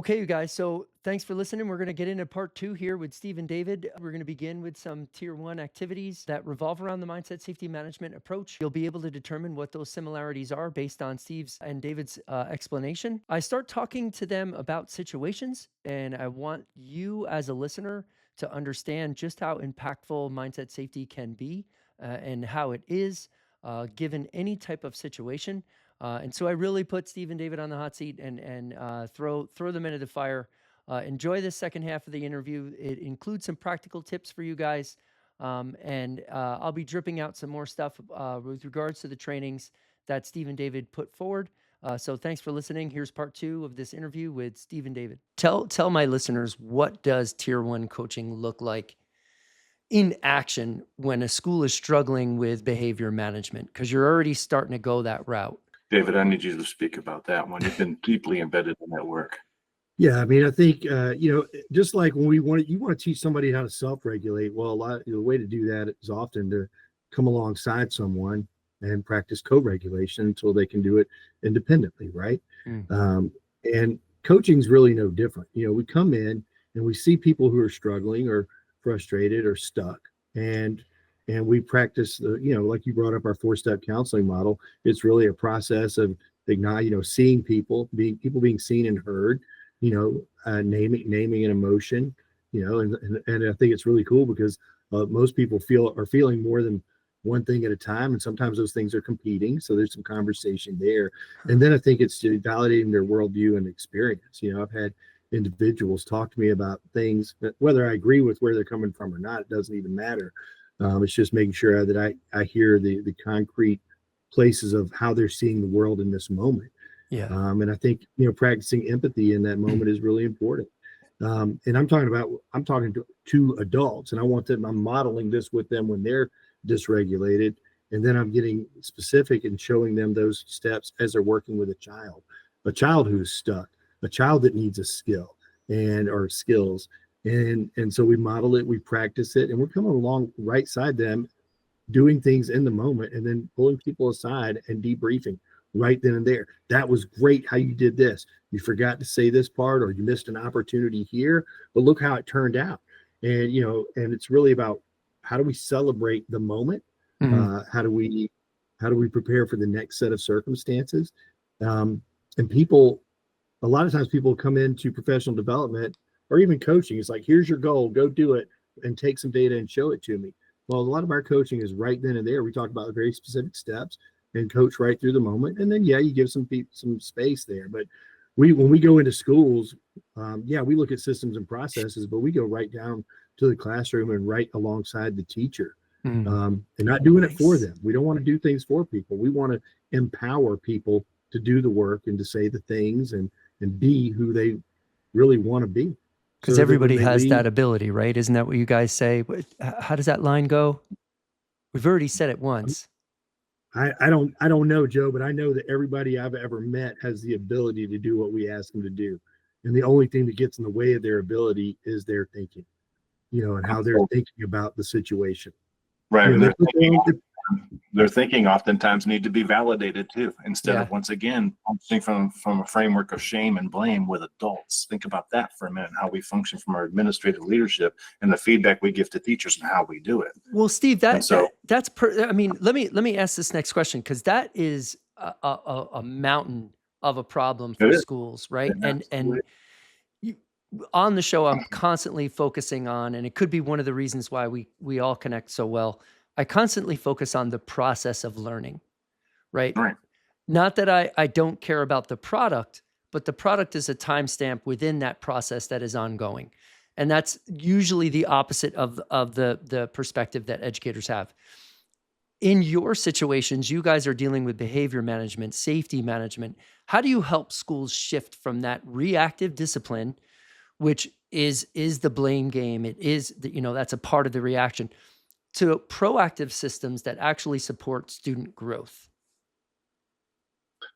Okay, you guys. So thanks for listening. We're going to get into part 2 here with Steve and David. We're going to begin with some tier 1 activities that revolve around the mindset safety management approach. You'll be able to determine what those similarities are based on Steve's and David's explanation. I start talking to them about situations, and I want you as a listener to understand just how impactful mindset safety can be and how it is given any type of situation. And so I really put Steve and David on the hot seat and throw them into the fire. Enjoy this second half of the interview. It includes some practical tips for you guys. And I'll be dripping out some more stuff with regards to the trainings that Steve and David put forward. So thanks for listening. Here's part 2 of this interview with Steve and David. Tell my listeners, what does tier 1 coaching look like in action when a school is struggling with behavior management? Because you're already starting to go that route. David, I need you to speak about that one. You've been deeply embedded in that work. Yeah, I mean, I think just like when you want to teach somebody how to self-regulate. Well, the way to do that is often to come alongside someone and practice co-regulation until they can do it independently, right? And coaching is really no different. We come in and we see people who are struggling or frustrated or stuck, and we practice like you brought up, our 4-step counseling model. It's really a process of seeing people being seen and heard, naming an emotion, and I think it's really cool because most people are feeling more than one thing at a time, and sometimes those things are competing. So there's some conversation there. And then I think it's validating their worldview and experience. I've had individuals talk to me about things that, whether I agree with where they're coming from or not, it doesn't even matter. It's just making sure that I hear the concrete places of how they're seeing the world in this moment. Yeah. And I think, practicing empathy in that moment is really important. And I'm talking to adults, and I'm modeling this with them when they're dysregulated. And then I'm getting specific and showing them those steps as they're working with a child who's stuck, a child that needs a skill or skills. And so we model it, we practice it, and we're coming along right side them, doing things in the moment, and then pulling people aside and debriefing right then and there. That was great how you did this. You forgot to say this part, or you missed an opportunity here, but look how it turned out. And and it's really about, how do we celebrate the moment? How do we prepare for the next set of circumstances? And a lot of times people come into professional development or even coaching. It's like, here's your goal, go do it and take some data and show it to me. Well, a lot of our coaching is right then and there. We talk about very specific steps and coach right through the moment. And then, you give some space there. But when we go into schools, we look at systems and processes, but we go right down to the classroom and right alongside the teacher, and not doing it for them. We don't want to do things for people. We want to empower people to do the work and to say the things and be who they really want to be. Because everybody has that ability, right? Isn't that what you guys say? How does that line go? We've already said it once. I don't know, Joe, but I know that everybody I've ever met has the ability to do what we ask them to do. And the only thing that gets in the way of their ability is their thinking, and how they're thinking about the situation. Right. Their thinking oftentimes need to be validated too, instead of, once again, functioning from a framework of shame and blame with adults. Think about that for a minute, how we function from our administrative leadership and the feedback we give to teachers and how we do it. Well, Steve, let me ask this next question, because that is a mountain of a problem for schools, right? Yeah, and on the show, I'm constantly focusing on, and it could be one of the reasons why we all connect so well, I constantly focus on the process of learning, right? Not that I don't care about the product, but the product is a timestamp within that process that is ongoing. And that's usually the opposite of the perspective that educators have. In your situations, you guys are dealing with behavior management, safety management. How do you help schools shift from that reactive discipline, which is the blame game? It is, that's a part of the reaction, to proactive systems that actually support student growth?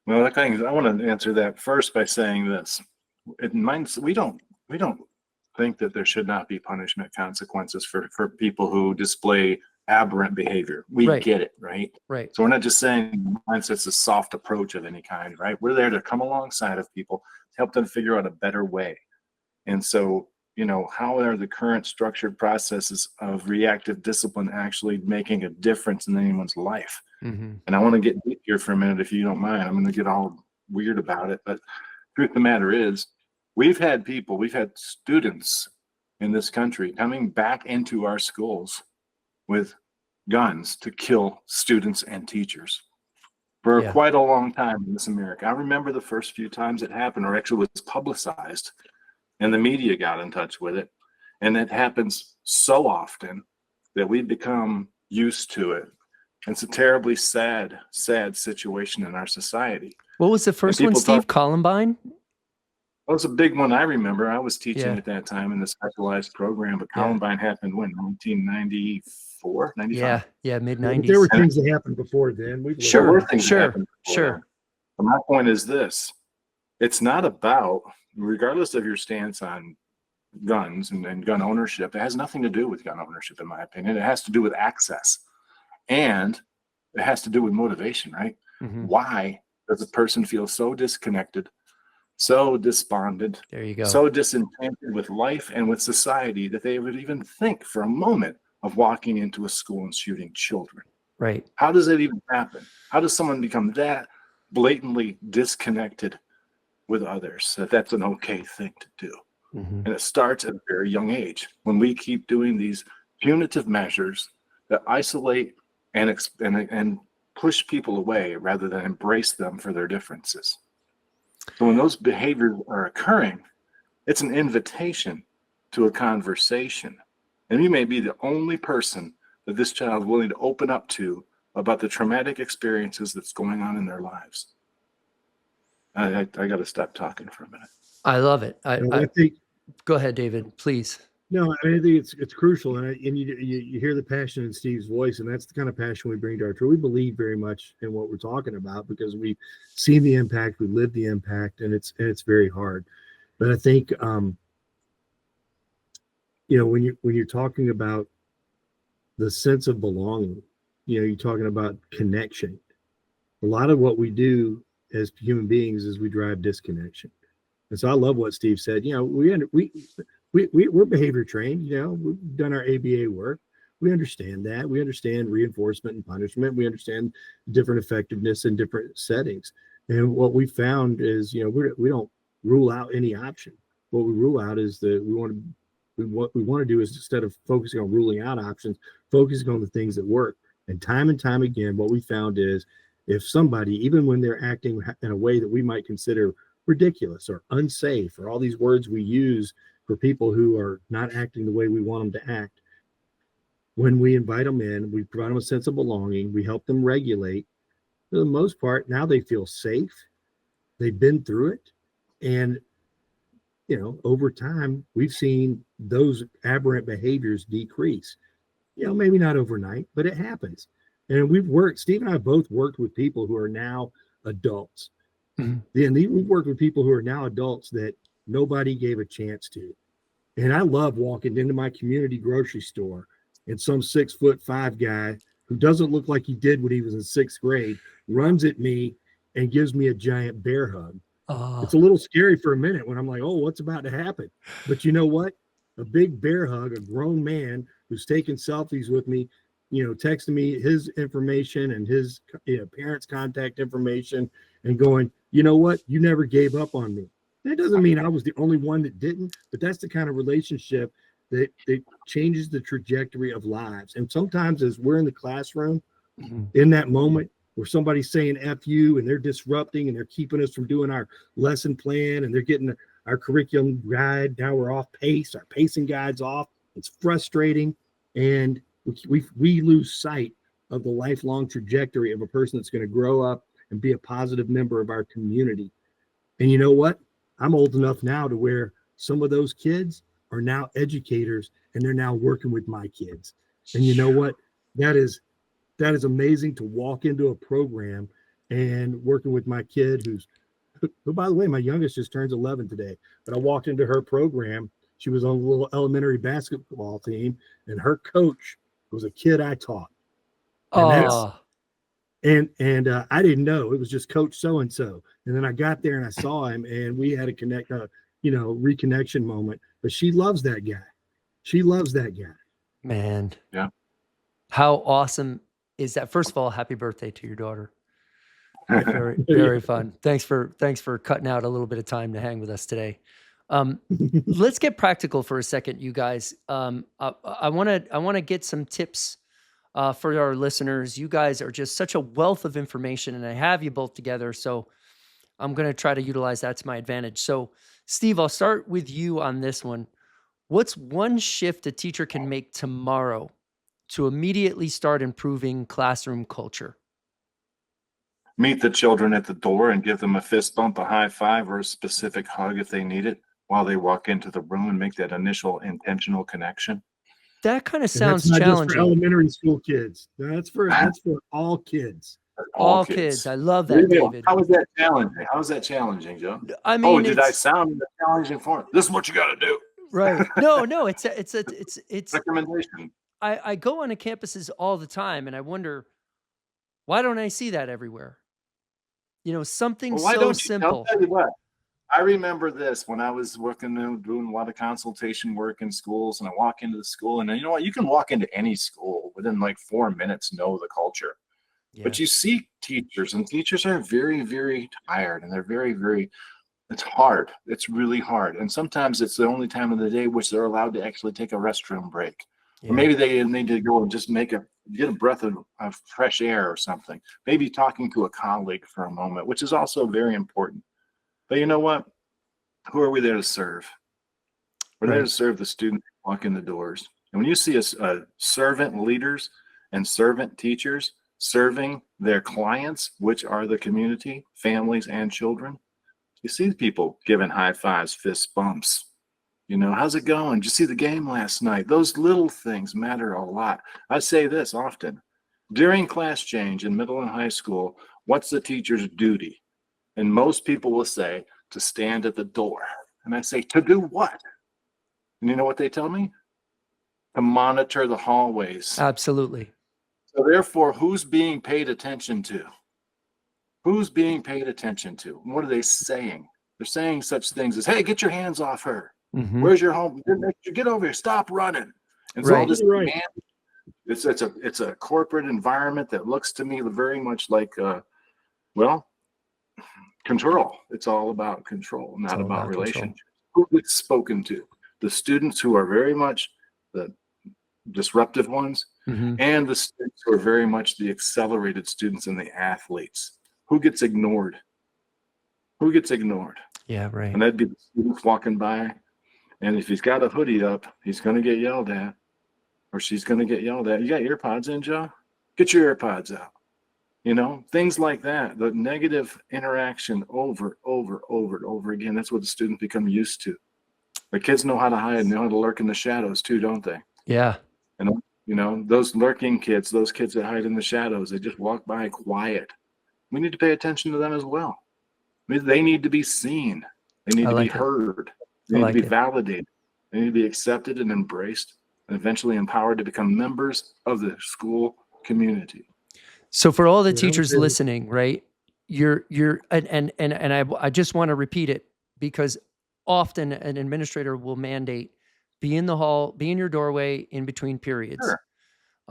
Well, I want to answer that first by saying this. We don't think that there should not be punishment consequences for people who display aberrant behavior. We get it, right? Right. So we're not just saying mindset's a soft approach of any kind, right? We're there to come alongside of people help them figure out a better way. And so, how are the current structured processes of reactive discipline actually making a difference in anyone's life? Mm-hmm. And I want to get deep here for a minute, if you don't mind. I'm going to get all weird about it. But truth of the matter is, we've had students in this country coming back into our schools with guns to kill students and teachers for quite a long time in this America. I remember the first few times it happened, or actually was publicized, and the media got in touch with it. And it happens so often that we become used to it. It's a terribly sad situation in our society. What was the first one, Steve? Columbine? That was a big one. I remember. I was teaching at that time in the specialized program, but Columbine happened when? 1994, 95? Yeah, mid-90s. There were things that happened before then. Sure. But my point is this. It's not about, regardless of your stance on guns and gun ownership, it has nothing to do with gun ownership, in my opinion. It has to do with access. And it has to do with motivation, right? Mm-hmm. Why does a person feel so disconnected, so despondent, there you go, so disenchanted with life and with society that they would even think for a moment of walking into a school and shooting children? Right. How does it even happen? How does someone become that blatantly disconnected with others that that's an okay thing to do? Mm-hmm. And it starts at a very young age when we keep doing these punitive measures that isolate and push people away rather than embrace them for their differences. So when those behaviors are occurring, it's an invitation to a conversation. And you may be the only person that this child is willing to open up to about the traumatic experiences that's going on in their lives. I got to stop talking for a minute. I love it. I think. Go ahead, David, please. No, I think it's crucial, and you hear the passion in Steve's voice, and that's the kind of passion we bring to our church. We believe very much in what we're talking about because we've seen the impact, we live the impact, and it's very hard. But I think when you're talking about the sense of belonging, you're talking about connection. A lot of what we do as human beings is we drive disconnection. And so I love what Steve said. We're behavior trained. We've done our ABA work. We understand that. We understand reinforcement and punishment. We understand different effectiveness in different settings. And what we found is, we don't rule out any option. What we rule out is that what we want to do is, instead of focusing on ruling out options, focusing on the things that work. And time again, what we found is, if somebody, even when they're acting in a way that we might consider ridiculous or unsafe, or all these words we use for people who are not acting the way we want them to act, when we invite them in, we provide them a sense of belonging, we help them regulate. For the most part, now they feel safe. They've been through it. And, over time, we've seen those aberrant behaviors decrease. Maybe not overnight, but it happens. And Steve and I both worked with people who are now adults. Mm-hmm. And we've worked with people who are now adults that nobody gave a chance to. And I love walking into my community grocery store and some 6'5" guy who doesn't look like he did when he was in 6th grade runs at me and gives me a giant bear hug. It's a little scary for a minute when I'm like, oh, what's about to happen? But you know what? A big bear hug, a grown man who's taking selfies with me, texting me his information and his parents' contact information and going, you know what? You never gave up on me. That doesn't mean I was the only one that didn't, but that's the kind of relationship that changes the trajectory of lives. And sometimes as we're in the classroom, in that moment where somebody's saying F you and they're disrupting and they're keeping us from doing our lesson plan and they're getting our curriculum guide, now we're off pace, our pacing guide's off. It's frustrating. And we lose sight of the lifelong trajectory of a person that's going to grow up and be a positive member of our community. And you know what? I'm old enough now to where some of those kids are now educators and they're now working with my kids. And you know what? That is amazing to walk into a program and working with my kid who, by the way, my youngest just turns 11 today, but I walked into her program. She was on a little elementary basketball team and her coach was a kid I taught. And I didn't know it was just Coach so and so. And then I got there and I saw him, and we had a reconnection moment. But she loves that guy. She loves that guy. Man. Yeah. How awesome is that? First of all, happy birthday to your daughter. Very, very fun. Thanks for cutting out a little bit of time to hang with us today. Let's get practical for a second, you guys. I want to get some tips for our listeners. You guys are just such a wealth of information, and I have you both together, so I'm going to try to utilize that to my advantage. So, Steve, I'll start with you on this one. What's one shift a teacher can make tomorrow to immediately start improving classroom culture? Meet the children at the door and give them a fist bump, a high five, or a specific hug if they need it while they walk into the room, and make that initial intentional connection. That kind of sounds that's not challenging. Just for elementary school kids. That's for all kids. All kids. I love that, David. How is that challenging? How is that challenging, Joe? I mean, did I sound in the challenging form? This is what you got to do. Right. No, it's recommendation. I go on to campuses all the time, and I wonder, why don't I see that everywhere? Something so simple. I'll tell you what. I remember this when I was working, doing a lot of consultation work in schools, and I walk into the school, and you know what? You can walk into any school within like 4 minutes, know the culture. Yeah. But you see teachers, and teachers are very, very tired, and they're very, very, it's hard. It's really hard. And sometimes it's the only time of the day which they're allowed to actually take a restroom break. Yeah. Or maybe they need to go and just get a breath of fresh air or something. Maybe talking to a colleague for a moment, which is also very important. But you know what? Who are we there to serve? We're there to serve the students who walk in the doors. And when you see servant leaders and servant teachers serving their clients, which are the community, families, and children, you see people giving high fives, fist bumps. How's it going? Did you see the game last night? Those little things matter a lot. I say this often. During class change in middle and high school, what's the teacher's duty? And most people will say to stand at the door. And I say, to do what? And you know what they tell me? To monitor the hallways. Absolutely. So therefore, who's being paid attention to? Who's being paid attention to? And what are they saying? They're saying such things as, hey, get your hands off her. Mm-hmm. Where's your home? Get over here. Stop running. And so all this it's a corporate environment that looks to me very much like, control. It's all about control, not about relationship. Who gets spoken to? The students who are very much the disruptive ones, mm-hmm. and the students who are very much the accelerated students and the athletes. Who gets ignored? Who gets ignored? Yeah, right. And that'd be the students walking by. And if he's got a hoodie up, he's going to get yelled at, or she's going to get yelled at. You got earpods in, Joe? Get your earpods out. Things like that. The negative interaction over again. That's what the students become used to. The kids know how to hide, know how to lurk in the shadows too, don't they? Yeah. And those lurking kids, those kids that hide in the shadows, they just walk by quiet. We need to pay attention to them as well. They need to be seen. They need to be heard. They need to be validated. They need to be accepted and embraced, and eventually empowered to become members of the school community. So for all the teachers listening, right? I just want to repeat it, because often an administrator will mandate be in the hall, be in your doorway in between periods. Sure.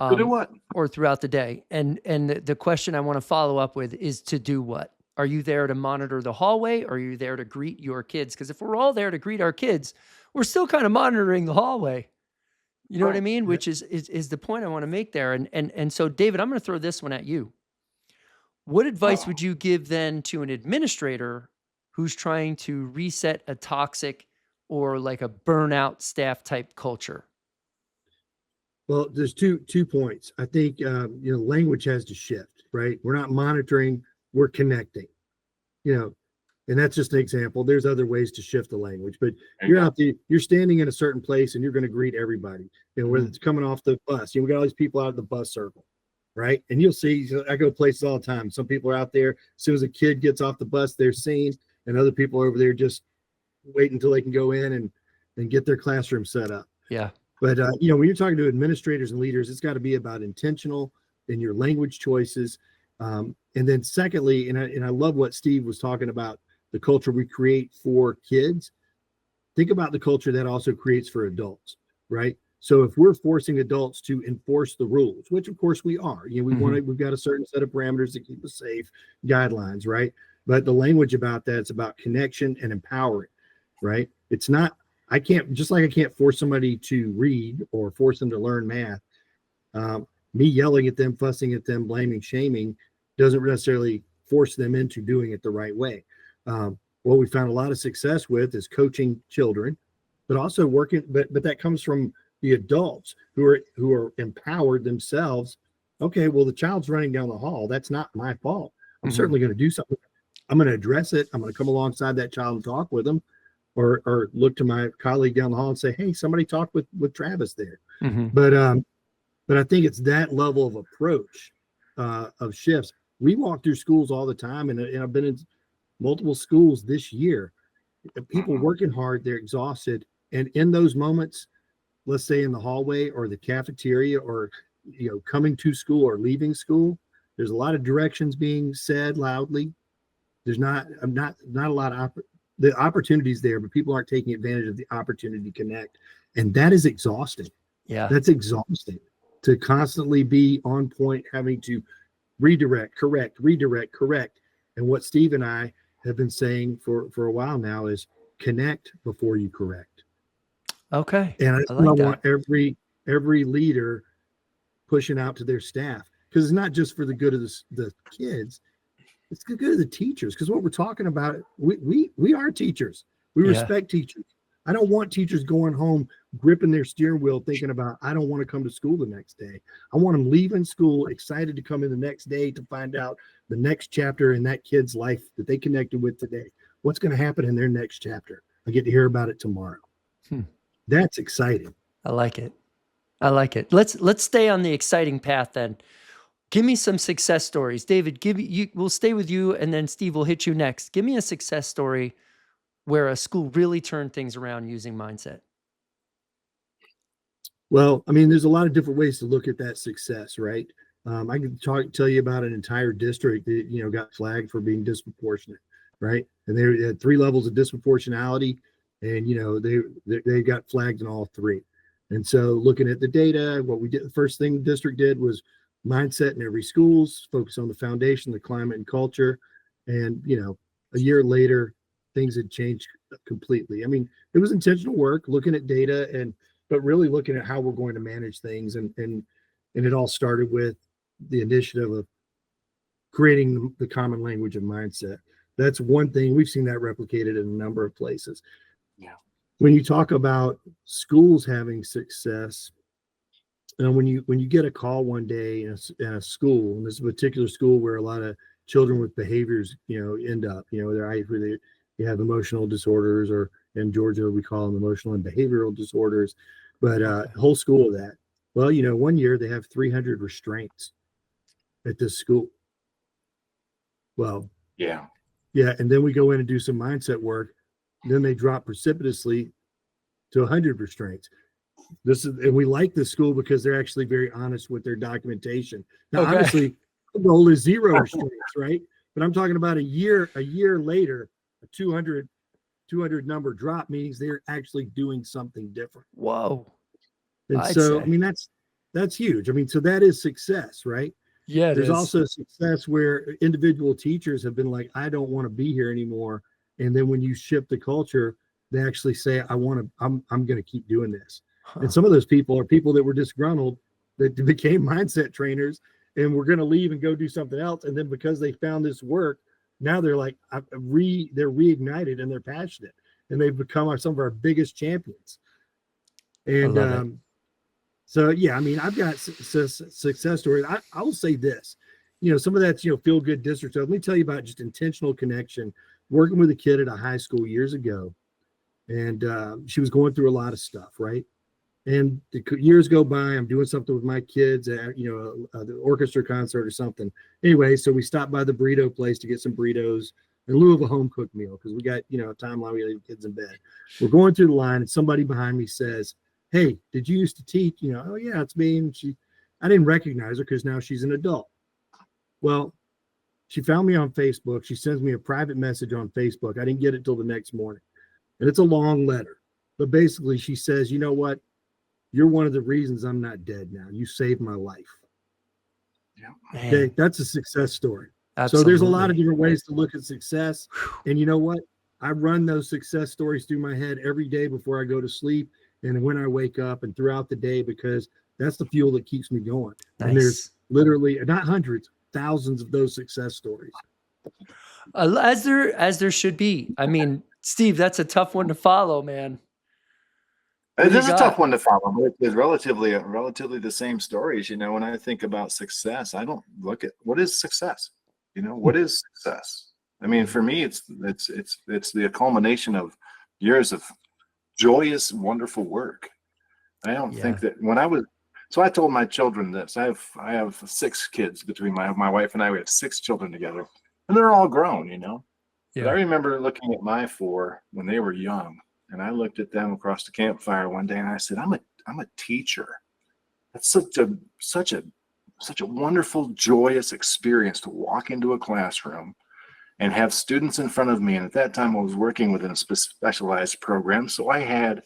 To do what? Or throughout the day. And the question I want to follow up with is, to do what? Are you there to monitor the hallway, or are you there to greet your kids? Because if we're all there to greet our kids, we're still kind of monitoring the hallway. You know what I mean? Which is the point I want to make there. And so, David, I'm going to throw this one at you. What advice would you give then to an administrator who's trying to reset a toxic or like a burnout staff type culture? Well, there's two points. I think language has to shift, right? We're not monitoring, we're connecting. And that's just an example. There's other ways to shift the language, but you're out there, you're standing in a certain place and you're going to greet everybody, whether it's coming off the bus. We got all these people out of the bus circle, right? And you'll see, I go places all the time. Some people are out there, as soon as a kid gets off the bus, they're seen, and other people are over there just waiting until they can go in and get their classroom set up. Yeah. But, when you're talking to administrators and leaders, it's got to be about intentional in your language choices. And then secondly, and I love what Steve was talking about, the culture we create for kids. Think about the culture that also creates for adults, right? So if we're forcing adults to enforce the rules, which of course we are, we've got a certain set of parameters that keep us safe, guidelines, right? But the language about that, it's about connection and empowering, right? It's not, I can't force somebody to read or force them to learn math. Me yelling at them, fussing at them, blaming, shaming doesn't necessarily force them into doing it the right way. What we found a lot of success with is coaching children, but also working, but that comes from the adults who are empowered themselves. Okay, well, the child's running down the hall. That's not my fault. I'm certainly going to do something. I'm going to address it. I'm going to come alongside that child and talk with them, or look to my colleague down the hall and say, hey, somebody talk with Travis there. But I think it's that level of approach of shifts. We walk through schools all the time, and I've been in multiple schools this year. People working hard, they're exhausted, and in those moments, let's say in the hallway or the cafeteria, or coming to school or leaving school, there's a lot of directions being said loudly. There's not a lot of the opportunities there, but people aren't taking advantage of the opportunity to connect, and that is exhausting. Yeah, that's exhausting to constantly be on point, having to redirect, correct. And what Steve and I have been saying for a while now is connect before you correct. Okay. And I like want every leader pushing out to their staff, because it's not just for the good of the kids, it's the good of the teachers. Because what we're talking about, we are teachers. We respect teachers. I don't want teachers going home gripping their steering wheel thinking about, I don't want to come to school the next day. I want them leaving school excited to come in the next day to find out the next chapter in that kid's life that they connected with today. What's going to happen in their next chapter? I get to hear about it tomorrow. That's exciting. I like it. Let's stay on the exciting path then. Give me some success stories. David, we'll stay with you, and then Steve will hit you next. Give me a success story where a school really turned things around using mindset. Well, I mean, there's a lot of different ways to look at that success, right? I can tell you about an entire district that got flagged for being disproportionate, right? And they had 3 levels of disproportionality, and they got flagged in all 3. And so, looking at the data, what we did, the first thing the district did was mindset in every schools, focus on the foundation, the climate and culture, and a year later, things had changed completely. I mean, it was intentional work, looking at data, but really looking at how we're going to manage things. And it all started with the initiative of creating the common language of mindset. That's one thing. We've seen that replicated in a number of places. Yeah. When you talk about schools having success, and when you get a call one day in a school, and this is a particular school where a lot of children with behaviors, end up, they have emotional disorders, or in Georgia, we call them emotional and behavioral disorders, but whole school of that. Well, one year they have 300 restraints at this school. Well, yeah. And then we go in and do some mindset work. Then they drop precipitously to 100 restraints. And we like this school because they're actually very honest with their documentation. Now, obviously, the goal is 0 restraints, right? But I'm talking about a year later, a 200 number drop means they're actually doing something different. Whoa. And I mean, that's huge. I mean, so that is success, right? Yeah. There's also success where individual teachers have been like, I don't want to be here anymore. And then when you shift the culture, they actually say, I'm going to keep doing this. And some of those people are people that were disgruntled, that became mindset trainers, and we're going to leave and go do something else. And then because they found this work, now they're like, they're reignited and they're passionate, and they've become some of our biggest champions. And so, yeah, I mean, I've got success stories. I will say this, some of that's, feel good district. So let me tell you about just intentional connection, working with a kid at a high school years ago. And she was going through a lot of stuff, right? And the years go by, I'm doing something with my kids at, the orchestra concert or something. Anyway, so we stopped by the burrito place to get some burritos in lieu of a home cooked meal, because we got, a timeline, we got the kids in bed. We're going through the line, and somebody behind me says, hey, did you used to teach? Oh yeah, it's me. And I didn't recognize her because now she's an adult. Well, She found me on Facebook. She sends me a private message on Facebook. I didn't get it till the next morning. And it's a long letter. But basically, she says, you know what? You're one of the reasons I'm not dead now. You saved my life. Yeah. Okay. That's a success story. Absolutely. So there's a lot of different ways to look at success. And you know what? I run those success stories through my head every day before I go to sleep and when I wake up and throughout the day, because that's the fuel that keeps me going. Nice. And there's literally not hundreds, thousands of those success stories. As there should be. I mean, Steve, that's a tough one to follow, man. It is a tough one to follow, but it's relatively the same stories. You know, when I think about success, I don't look at what is success. You know, what is success? I mean, for me, it's the culmination of years of joyous, wonderful work. I don't think that so I told my children this. I have 6 kids between my wife and I. We have 6 children together, and they're all grown, you know. Yeah. But I remember looking at my 4 when they were young, and I looked at them across the campfire one day, and I said, "I'm a teacher. That's such a wonderful, joyous experience to walk into a classroom and have students in front of me." And at that time, I was working within a specialized program, so I had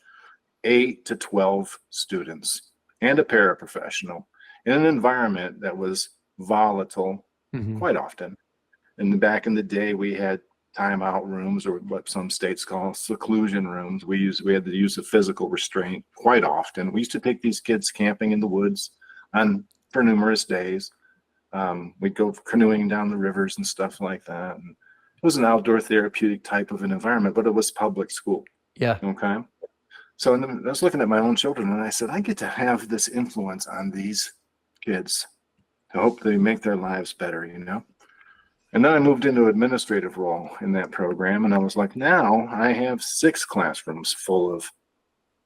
8 to 12 students and a paraprofessional in an environment that was volatile quite often. And back in the day, we had timeout rooms, or what some states call seclusion rooms. We had the use of physical restraint quite often. We used to take these kids camping in the woods for numerous days. We'd go canoeing down the rivers and stuff like that. And it was an outdoor therapeutic type of an environment, but it was public school. Yeah. Okay. So I was looking at my own children, and I said, I get to have this influence on these kids to hope they make their lives better, you know? And then I moved into an administrative role in that program, and I was like, now I have 6 classrooms full of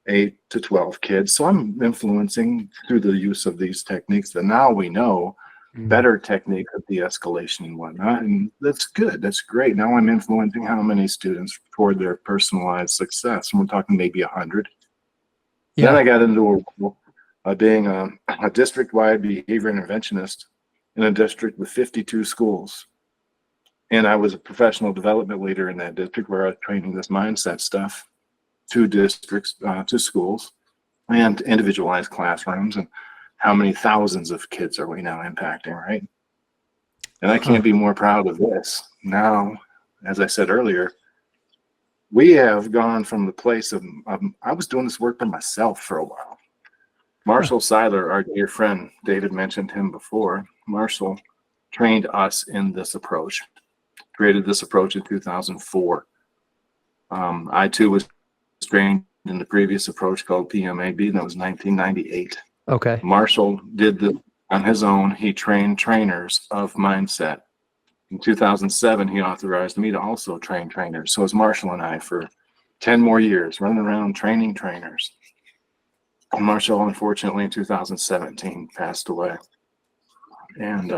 8 to 12 kids. So I'm influencing through the use of these techniques that now we know better technique of de-escalation and whatnot. And that's good. That's great. Now I'm influencing how many students toward their personalized success. And we're talking maybe 100. Yeah. Then I got into being a district-wide behavior interventionist in a district with 52 schools. And I was a professional development leader in that district where I was training this mindset stuff to districts, to schools, and individualized classrooms. And how many thousands of kids are we now impacting, right? And I can't be more proud of this. Now, as I said earlier, we have gone from the place of I was doing this work by myself for a while. Marshall Seiler, our dear friend, David mentioned him before. Marshall trained us in this approach, created this approach in 2004. I too was trained in the previous approach called PMAB, and that was 1998. Okay. Marshall did this on his own. He trained trainers of mindset. In 2007, he authorized me to also train trainers. So it was Marshall and I for 10 more years running around training trainers. And Marshall, unfortunately, in 2017, passed away. And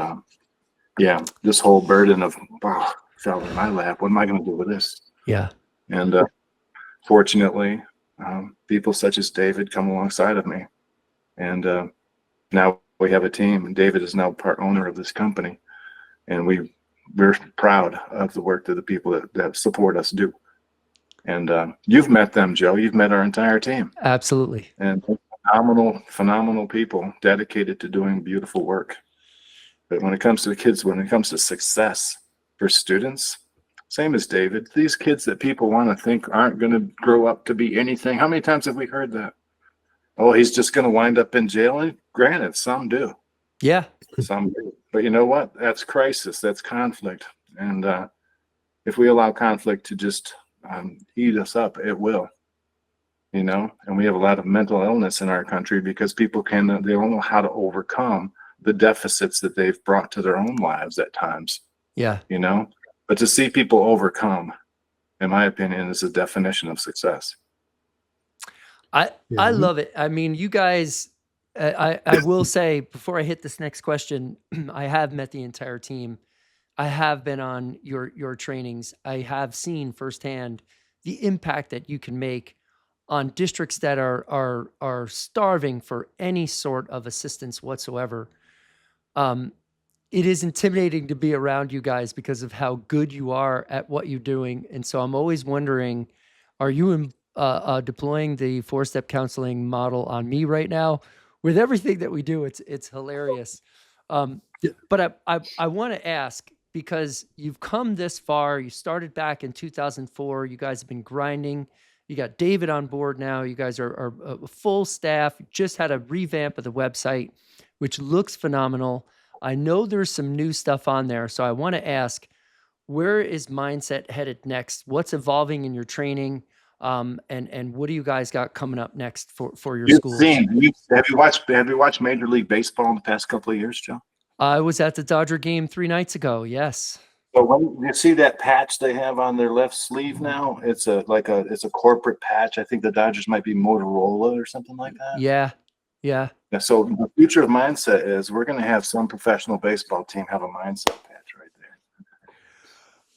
this whole burden of fell in my lap. What am I going to do with this? Yeah. And fortunately, people such as David come alongside of me. And now we have a team, and David is now part owner of this company. And we're proud of the work that the people that support us do. And you've met them, Joe. You've met our entire team. Absolutely. And phenomenal people dedicated to doing beautiful work. But when it comes to the kids, when it comes to success for students, same as David, these kids that people want to think aren't going to grow up to be anything. How many times have we heard that? Oh, he's just going to wind up in jail. And granted, some do. Yeah. Some do. But you know what? That's crisis. That's conflict. And if we allow conflict to just eat us up, it will. You know, and we have a lot of mental illness in our country because people they don't know how to overcome the deficits that they've brought to their own lives at times. Yeah. You know, but to see people overcome, in my opinion, is a definition of success. I love it. I mean, you guys, I will say before I hit this next question, I have met the entire team. I have been on your trainings. I have seen firsthand the impact that you can make on districts that are starving for any sort of assistance whatsoever. it is intimidating to be around you guys because of how good you are at what you're doing. And so I'm always wondering, are you deploying the 4-step counseling model on me right now? With everything that we do, it's hilarious. But I want to ask, because you've come this far, you started back in 2004, you guys have been grinding. You got David on board now. You guys are a full staff. You just had a revamp of the website, which looks phenomenal. I know there's some new stuff on there. So I want to ask, where is Mindset headed next? What's evolving in your training? And what do you guys got coming up next for your schools? Have you watched Major League Baseball in the past couple of years, Joe? I was at the Dodger game 3 nights ago. Yes. So when you see that patch they have on their left sleeve now, it's a corporate patch. I think the Dodgers might be Motorola or something like that. Yeah. Yeah. So the future of Mindset is we're going to have some professional baseball team have a Mindset patch right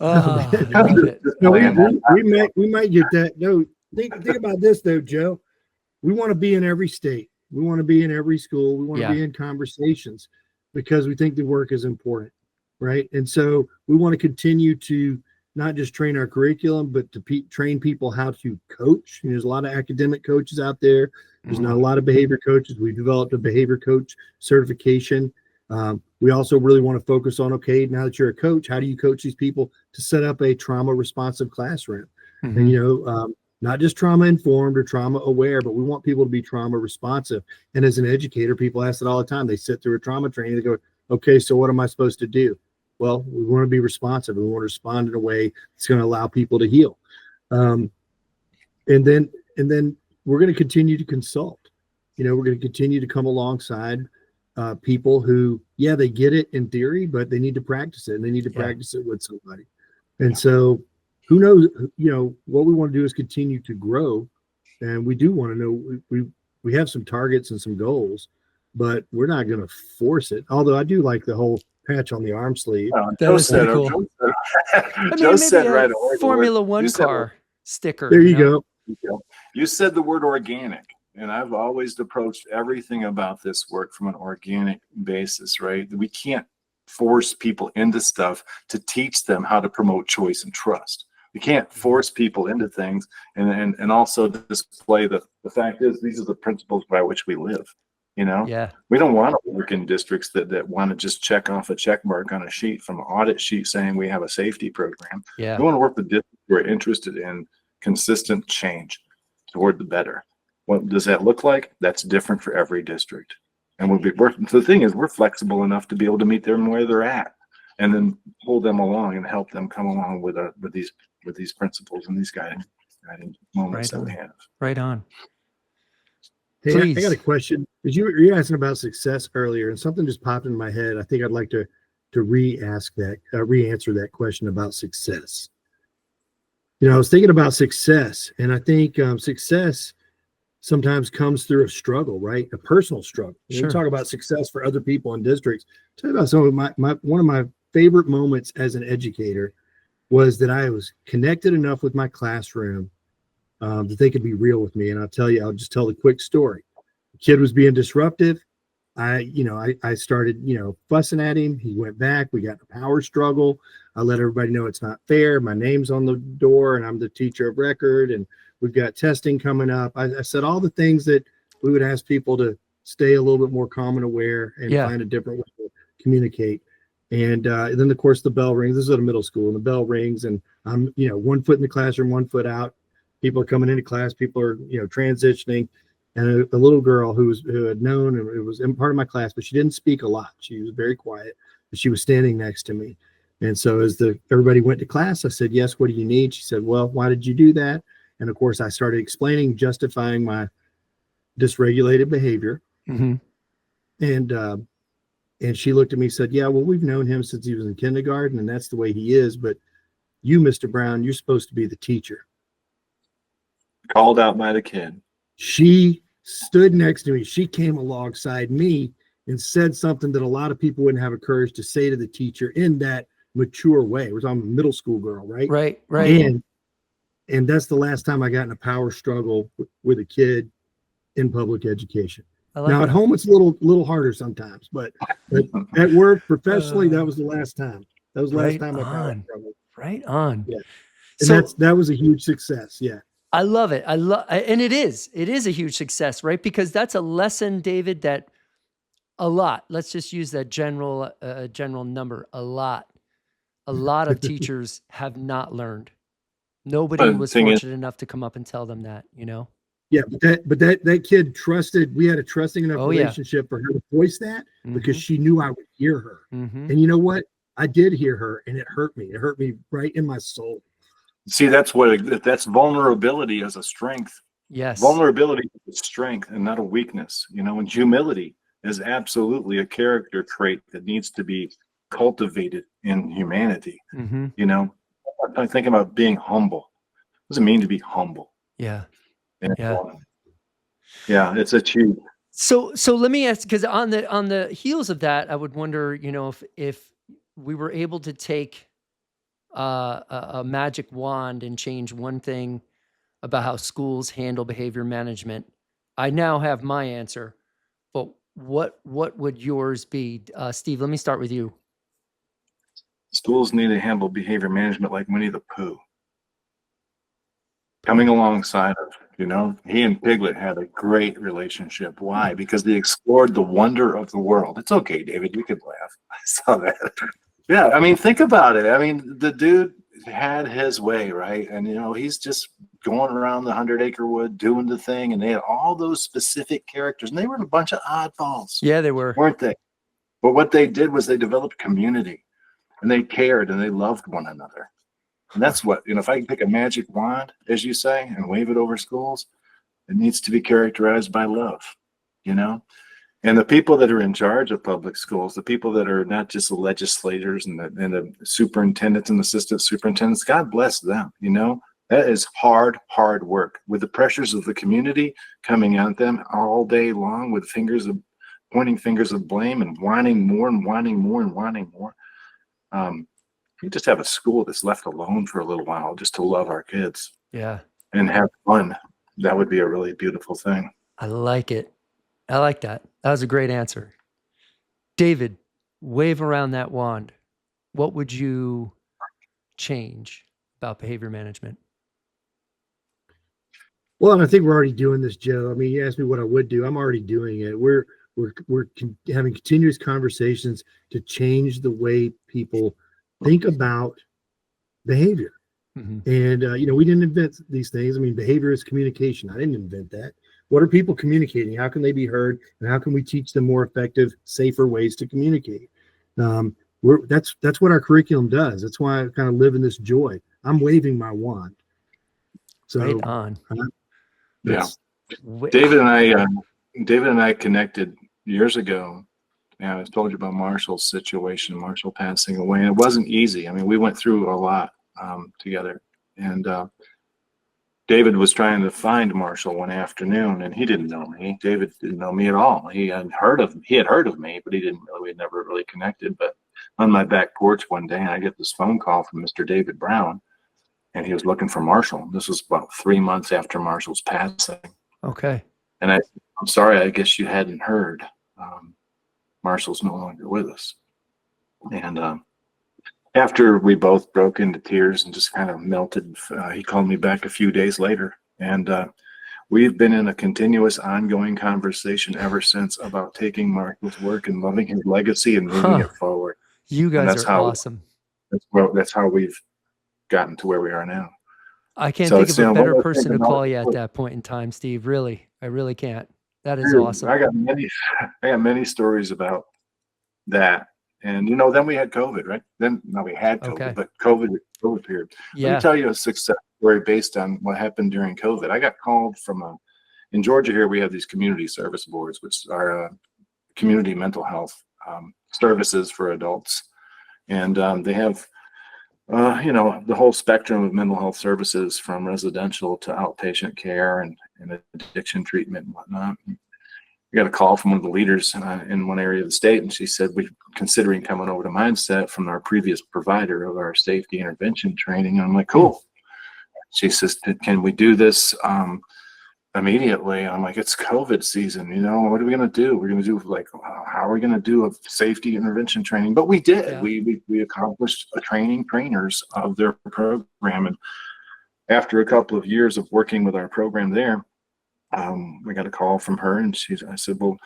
there. No, we might get that. No, think about this though, Joe. We want to be in every state. We want to be in every school. We want to be in conversations because we think the work is important, right? And so we want to continue to not just train our curriculum, but to train people how to coach. There's a lot of academic coaches out there. There's not a lot of behavior coaches. We've developed a behavior coach certification. We also really want to focus on, okay, now that you're a coach, how do you coach these people to set up a trauma responsive classroom? And, not just trauma informed or trauma aware, but we want people to be trauma responsive. And as an educator, people ask it all the time. They sit through a trauma training. They go, okay, so what am I supposed to do? Well, we want to be responsive. We want to respond in a way that's going to allow people to heal. And then we're going to continue to consult. We're going to continue to come alongside people who, they get it in theory, but they need to practice it, and they need to practice it with somebody. And so who knows, what we want to do is continue to grow. And we do want to know, we have some targets and some goals, but we're not going to force it. Although I do like the whole patch on the arm sleeve. Joe said right away. Formula One car sticker. There you go. You said the word organic, and I've always approached everything about this work from an organic basis, right? We can't force people into stuff to teach them how to promote choice and trust. We can't force people into things and also display the fact is these are the principles by which we live. We don't want to work in districts that want to just check off a check mark on a sheet from an audit sheet saying we have a safety program. We want to work with districts who are interested in consistent change toward the better. What does that look like? That's different for every district. And the thing is, we're flexible enough to be able to meet them where they're at, and then pull them along and help them come along with these principles and these guiding moments that we have. Right on. Hey, I got a question. Because you were asking about success earlier, and something just popped in my head. I think I'd like to re-answer that question about success. I was thinking about success, and I think success sometimes comes through a struggle, right? A personal struggle. When we talk about success for other people in districts, tell you about some of one of my favorite moments as an educator was that I was connected enough with my classroom that they could be real with me. And I'll just tell the quick story. The kid was being disruptive. I started, fussing at him. He went back. We got in a power struggle. I let everybody know it's not fair. My name's on the door and I'm the teacher of record. And we've got testing coming up. I said all the things that we would ask people to stay a little bit more calm and aware and find a different way to communicate. And then, of course, the bell rings. This is at a middle school, and the bell rings, and I'm, 1 foot in the classroom, 1 foot out. People are coming into class. People are, transitioning. And a little girl who had known and it was in part of my class, but she didn't speak a lot. She was very quiet, but she was standing next to me. And so as everybody went to class, I said, yes, what do you need? She said, well, why did you do that? And of course, I started explaining, justifying my dysregulated behavior. And she looked at me and said, yeah, well, we've known him since he was in kindergarten, and that's the way he is. But you, Mr. Brown, you're supposed to be the teacher. Called out by the kid. She stood next to me. She came alongside me and said something that a lot of people wouldn't have a courage to say to the teacher in that mature way. We're talking middle school girl, right? Right. And that's the last time I got in a power struggle with a kid in public education. I like Now at that. home, it's a little harder sometimes, but at work professionally, that was the last time. That was the last Right time I got in on. trouble. Right on. Yeah. And So that was a huge success. Yeah. I love it. And it is a huge success, right? Because that's a lesson, David, that a lot, let's just use that general number, a lot of teachers have not learned. Nobody But the was thing is, fortunate enough to come up and tell them that, you know? Yeah, but that kid trusted. We had a trusting enough Oh, yeah. relationship for her to voice that because Mhm. she knew I would hear her. Mhm. And you know what? I did hear her, and it hurt me. It hurt me right in my soul. see, that's vulnerability as a strength. Yes. Vulnerability is a strength and not a weakness, you know, and humility is absolutely a character trait that needs to be cultivated in humanity. Mhm. You know, I think about being humble. What does it mean to be humble? Yeah. And, Yeah. yeah, it's a huge. So let me ask, because on the heels of that, I would wonder, you know, if we were able to take a magic wand and change one thing about how schools handle behavior management. I now have my answer, but what would yours be, Steve? Let me start with you. Schools need to handle behavior management like Winnie the Pooh. Coming alongside of, you know, he and Piglet had a great relationship. Why? Because they explored the wonder of the world. It's okay, David, you could laugh. I saw that. Yeah, I mean, think about it. I mean, the dude had his way, right? And, you know, he's just going around the 100-acre wood doing the thing. And they had all those specific characters. And they were a bunch of oddballs, Yeah, they were. weren't they? But what they did was they developed community. And they cared and they loved one another. And that's what, you know, if I can pick a magic wand, as you say, and wave it over schools, it needs to be characterized by love, you know? And the people that are in charge of public schools, the people that are not just the legislators and the superintendents and assistant superintendents, God bless them, you know? That is hard work with the pressures of the community coming at them all day long with pointing fingers of blame and wanting more and wanting more and wanting more. You just have a school that's left alone for a little while just to love our kids Yeah. and have fun. That would be a really beautiful thing. I like it. I like that. That was a great answer. David, wave around that wand. What would you change about behavior management? Well, and I think we're already doing this, Joe. I mean, you asked me what I would do. I'm already doing it. We're having continuous conversations to change the way people think about behavior. Mhm. And you know, we didn't invent these things. I mean, behavior is communication. I didn't invent that. What are people communicating? How can they be heard? And how can we teach them more effective, safer ways to communicate? That's what our curriculum does. That's why I kind of live in this joy. I'm waving my wand. So Right on. Yeah. Wa- David and I connected years ago. And I told you about Marshall's situation, Marshall passing away. And it wasn't easy. I mean, we went through a lot together. And David was trying to find Marshall one afternoon, and he didn't know me. David didn't know me at all. He had heard of me, but we had never really connected. But on my back porch one day, I get this phone call from Mr. David Brown, and he was looking for Marshall. This was about 3 months after Marshall's passing. Okay. And I'm sorry, I guess you hadn't heard. Marshall's no longer with us. And after we both broke into tears and just kind of melted, he called me back a few days later. And we've been in a continuous ongoing conversation ever since about taking Marshall's work and loving his legacy and moving it forward. You And guys are awesome. That's how we've gotten to where we are now. I can't So think it's, of a better one of those person to things call you at that point in time, Steve. Really. I really can't. That is Dude, awesome. I got many stories about that. And, you know, then we had COVID, right? We had COVID, Okay. but COVID period. Let Yeah. me tell you a success story based on what happened during COVID. I got called in Georgia here, we have these community service boards, which are community mental health services for adults. And they have, you know, the whole spectrum of mental health services from residential to outpatient care and addiction treatment and whatnot. We got a call from one of the leaders in one area of the state, and she said, we're considering coming over to Mindset from our previous provider of our safety intervention training. And I'm like, cool. She says, can we do this immediately I'm like, it's COVID season, what are we going to do? We're going to do how are we going to do a safety intervention training? But we did. Yeah. We accomplished a training trainers of their program. And after a couple of years of working with our program there, we got a call from her, and I said, well,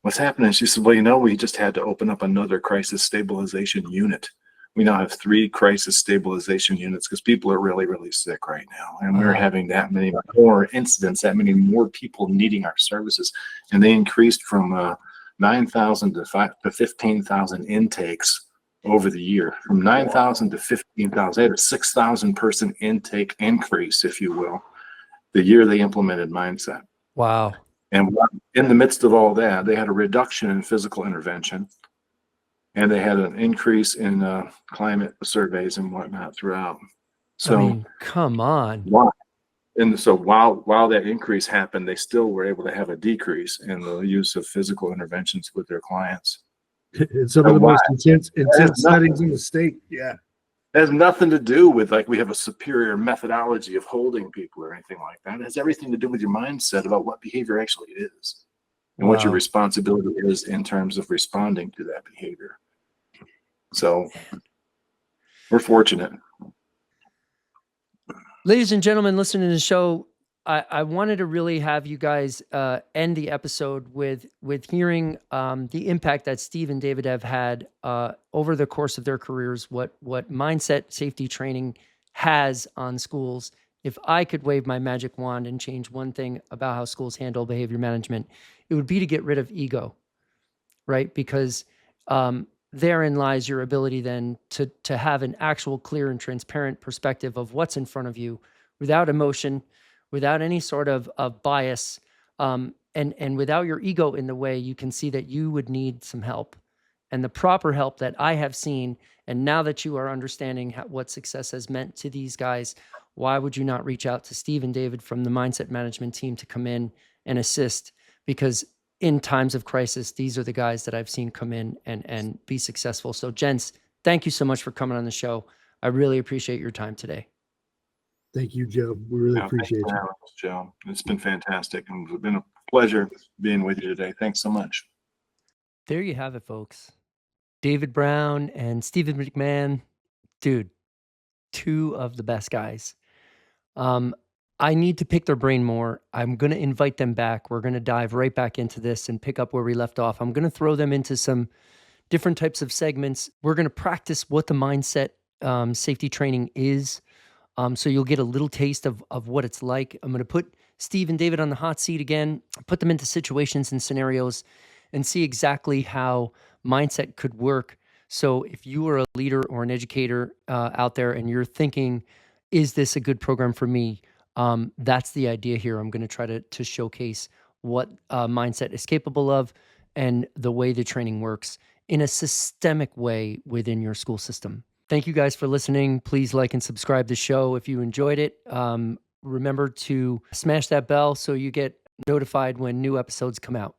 what's happening? She said, well, we just had to open up another crisis stabilization unit. We now have 3 crisis stabilization units because people are really, really sick right now. And we're having that many more incidents, that many more people needing our services. And they increased from 9,000 to 15,000 intakes over the year. From 9,000 to 15,000. They had a 6,000 person intake increase, if you will, the year they implemented Mindset. Wow. And in the midst of all that, they had a reduction in physical intervention. And they had an increase in climate surveys and whatnot throughout. So, I mean, come on. And so while that increase happened, they still were able to have a decrease in the use of physical interventions with their clients. It's some of the most intense settings in the state. Yeah. It has nothing to do with we have a superior methodology of holding people or anything like that. It has everything to do with your mindset about what behavior actually is and what your responsibility is in terms of responding to that behavior. So we're fortunate. Ladies and gentlemen, listening to the show, I wanted to really have you guys end the episode with hearing the impact that Steve and David have had over the course of their careers, what mindset safety training has on schools. If I could wave my magic wand and change one thing about how schools handle behavior management, it would be to get rid of ego, right? Because therein lies your ability then to have an actual clear and transparent perspective of what's in front of you without emotion, without any sort of bias, and without your ego in the way. You can see that you would need some help, and the proper help that I have seen. And now that you are understanding what success has meant to these guys, why would you not reach out to Steve and David from the Mindset Management team to come in and assist? Because in times of crisis, these are the guys that I've seen come in and be successful. So gents, thank you so much for coming on the show. I really appreciate your time today. Thank you, Joe. We really appreciate you. Joe. It's been fantastic. And it's been a pleasure being with you today. Thanks so much. There you have it, folks. David Brown and Stephen McMahon, dude, 2 of the best guys. I need to pick their brain more. I'm going to invite them back. We're going to dive right back into this and pick up where we left off. I'm going to throw them into some different types of segments. We're going to practice what the mindset safety training is. So you'll get a little taste of what it's like. I'm going to put Steve and David on the hot seat again, put them into situations and scenarios and see exactly how mindset could work. So if you are a leader or an educator out there and you're thinking, is this a good program for me? That's the idea here. I'm going to try to showcase what mindset is capable of and the way the training works in a systemic way within your school system. Thank you guys for listening. Please like and subscribe to the show if you enjoyed it. Remember to smash that bell so you get notified when new episodes come out.